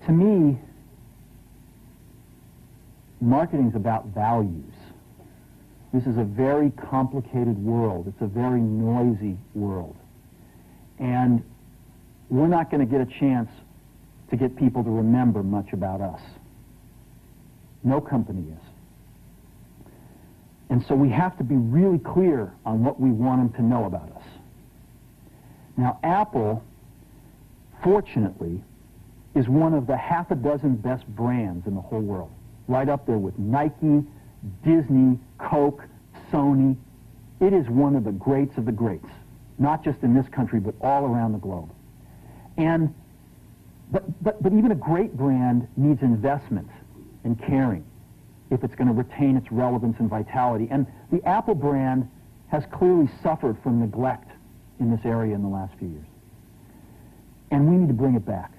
To me, marketing is about values. This is a very complicated world. It's a very noisy world. And we're not going to get a chance to get people to remember much about us. No company is. And so we have to be really clear on what we want them to know about us. Now, Apple, fortunately, is one of the half a dozen best brands in the whole world. Right up there with Nike, Disney, Coke, Sony. It is one of the greats of the greats, not just in this country, but all around the globe. And but even a great brand needs investment and caring if it's going to retain its relevance and vitality. And the Apple brand has clearly suffered from neglect in this area in the last few years. And we need to bring it back.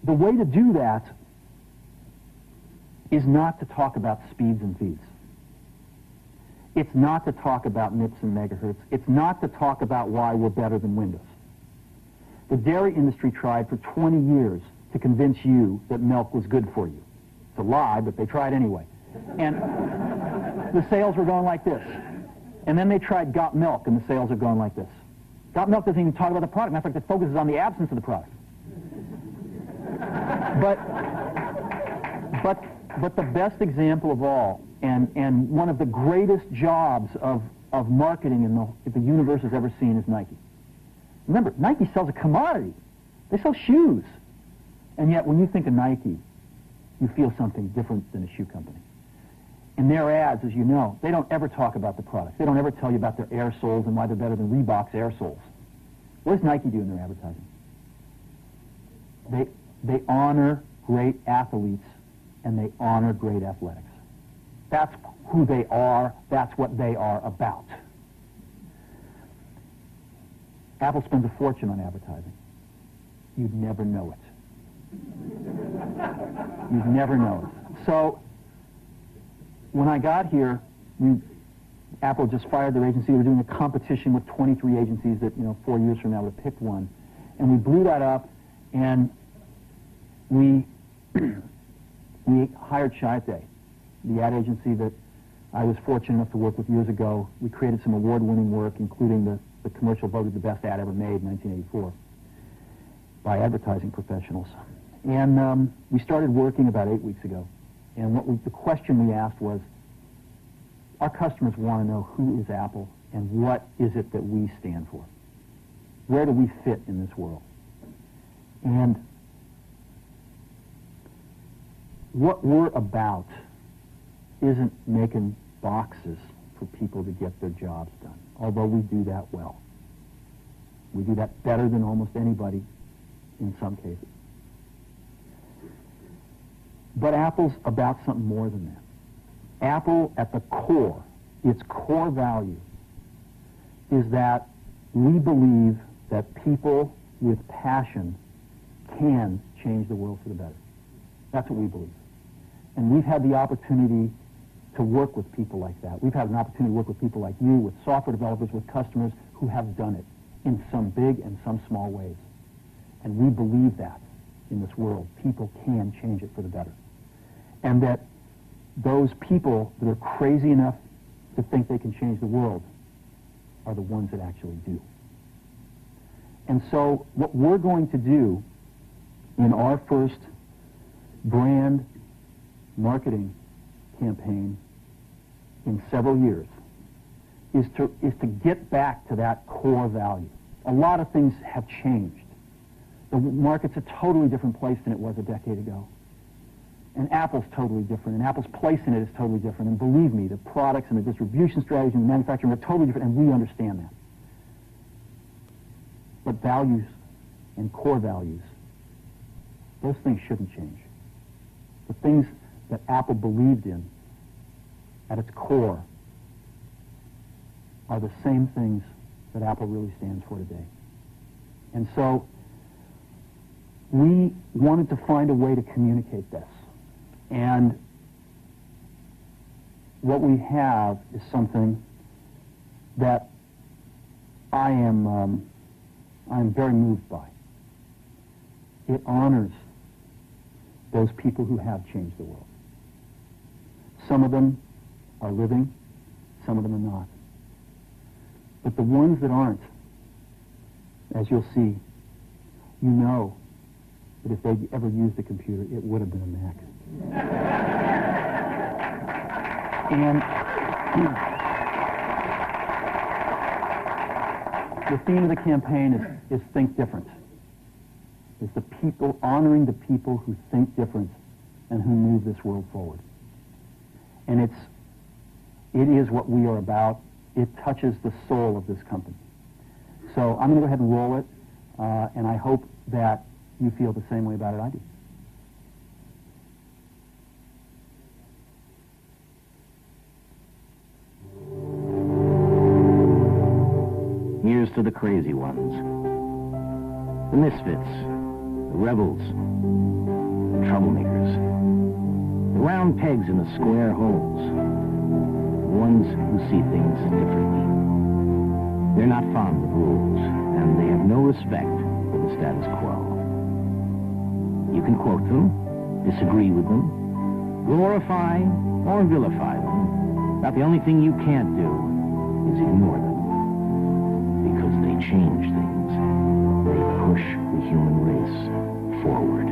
The way to do that is not to talk about speeds and feeds. It's not to talk about MIPS and megahertz. It's not to talk about why we're better than Windows. The dairy industry tried for 20 years to convince you that milk was good for you. It's a lie, but they tried anyway. And the sales were going like this. And then they tried Got Milk, and the sales are going like this. Got Milk doesn't even talk about the product. Matter of fact, it focuses on the absence of the product. But the best example of all, and one of the greatest jobs of marketing the universe has ever seen is Nike. Remember, Nike sells a commodity. They sell shoes. And yet, when you think of Nike, you feel something different than a shoe company. In their ads, as you know, they don't ever talk about the product. They don't ever tell you about their air soles and why they're better than Reebok's air soles. What does Nike do in their advertising? They honor great athletes, and they honor great athletics. That's who they are. That's what they are about. Apple spends a fortune on advertising. You'd never know it. You'd never know it. So, when I got here, Apple just fired their agency. We were doing a competition with 23 agencies that, 4 years from now would have picked one. And we blew that up, and we hired Chiat, the ad agency that I was fortunate enough to work with years ago. We created some award-winning work, including the commercial voted the best ad ever made in 1984 by advertising professionals. And we started working about 8 weeks ago. And the question we asked was, our customers want to know who is Apple and what is it that we stand for? Where do we fit in this world? And what we're about isn't making boxes for people to get their jobs done, although we do that well. We do that better than almost anybody in some cases. But Apple's about something more than that. Apple, at the core, its core value, is that we believe that people with passion can change the world for the better. That's what we believe. And we've had the opportunity to work with people like that. We've had an opportunity to work with people like you, with software developers, with customers who have done it in some big and some small ways. And we believe that in this world. People can change it for the better. And that those people that are crazy enough to think they can change the world are the ones that actually do. And so what we're going to do in our first brand marketing campaign in several years is to get back to that core value. A lot of things have changed. The market's a totally different place than it was a decade ago. And Apple's totally different, and Apple's place in it is totally different. And believe me, the products and the distribution strategy and the manufacturing are totally different, and we understand that. But values and core values, those things shouldn't change. The things that Apple believed in at its core are the same things that Apple really stands for today. And so we wanted to find a way to communicate this. And what we have is something that I'm very moved by. It honors those people who have changed the world. Some of them are living, some of them are not. But the ones that aren't, as you'll see, you know that if they'd ever used a computer, it would have been a Mac. And the theme of the campaign is Think Different. It's the people, honoring the people who think different and who move this world forward. And it is what we are about. It touches the soul of this company. So I'm going to go ahead and roll it, and I hope that you feel the same way about it I do. Here's to the crazy ones, the misfits, the rebels, the troublemakers, the round pegs in the square holes, the ones who see things differently. They're not fond of rules, and they have no respect for the status quo. You can quote them, disagree with them, glorify or vilify them, but the only thing you can't do is ignore them. Because they change things. They push the human race forward.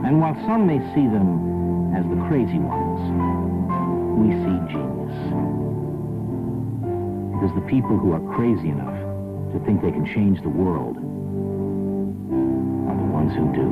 And while some may see them as the crazy ones, we see genius. Because the people who are crazy enough to think they can change the world are the ones who do.